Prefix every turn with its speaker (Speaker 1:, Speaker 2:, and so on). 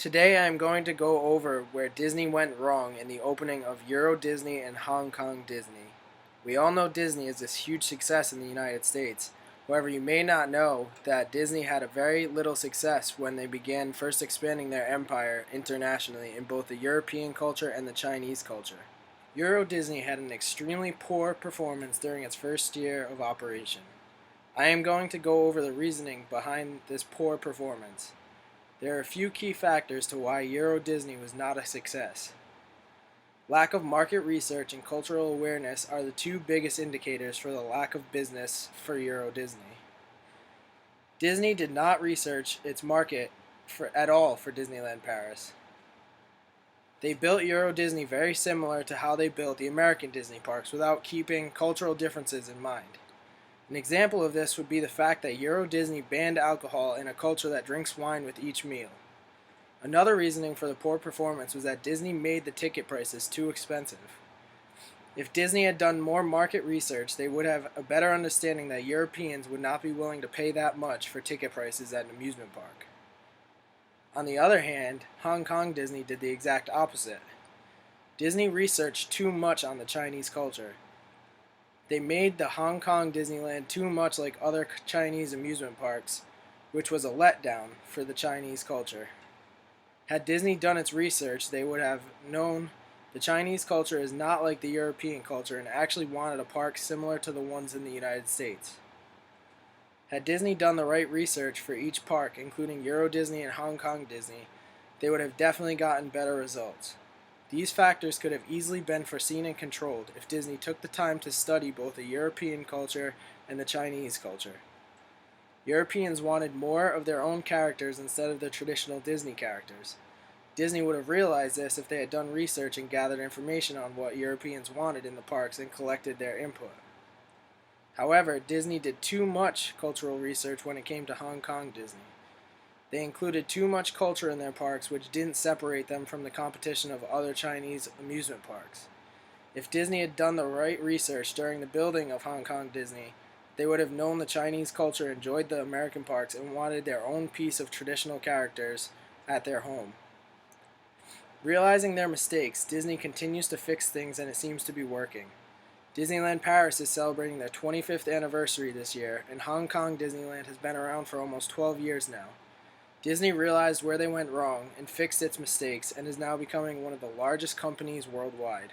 Speaker 1: Today I am going to go over where Disney went wrong in the opening of EuroDisney and Hong Kong Disney. We all know Disney is this huge success in the United States. However, you may not know that Disney had a very little success when they began first expanding their empire internationally in both the European culture and the Chinese culture. EuroDisney had an extremely poor performance during its first year of operation. I am going to go over the reasoning behind this poor performance. There are a few key factors to why EuroDisney was not a success. Lack of market research and cultural awareness are the two biggest indicators for the lack of business for EuroDisney. Disney did not research its market at all for Disneyland Paris. They built EuroDisney very similar to how they built the American Disney parks without keeping cultural differences in mind. An example of this would be the fact that EuroDisney banned alcohol in a culture that drinks wine with each meal. Another reasoning for the poor performance was that Disney made the ticket prices too expensive. If Disney had done more market research, they would have a better understanding that Europeans would not be willing to pay that much for ticket prices at an amusement park. On the other hand, Hong Kong Disney did the exact opposite. Disney researched too much on the Chinese culture. They made the Hong Kong Disneyland too much like other Chinese amusement parks, which was a letdown for the Chinese culture. Had Disney done its research, they would have known the Chinese culture is not like the European culture and actually wanted a park similar to the ones in the United States. Had Disney done the right research for each park, including EuroDisney and Hong Kong Disney, they would have definitely gotten better results. These factors could have easily been foreseen and controlled if Disney took the time to study both the European culture and the Chinese culture. Europeans wanted more of their own characters instead of the traditional Disney characters. Disney would have realized this if they had done research and gathered information on what Europeans wanted in the parks and collected their input. However, Disney did too much cultural research when it came to Hong Kong Disney. They included too much culture in their parks, which didn't separate them from the competition of other Chinese amusement parks. If Disney had done the right research during the building of Hong Kong Disney, they would have known the Chinese culture enjoyed the American parks and wanted their own piece of traditional characters at their home. Realizing their mistakes, Disney continues to fix things and it seems to be working. Disneyland Paris is celebrating their 25th anniversary this year, and Hong Kong Disneyland has been around for almost 12 years now. Disney realized where they went wrong and fixed its mistakes and is now becoming one of the largest companies worldwide.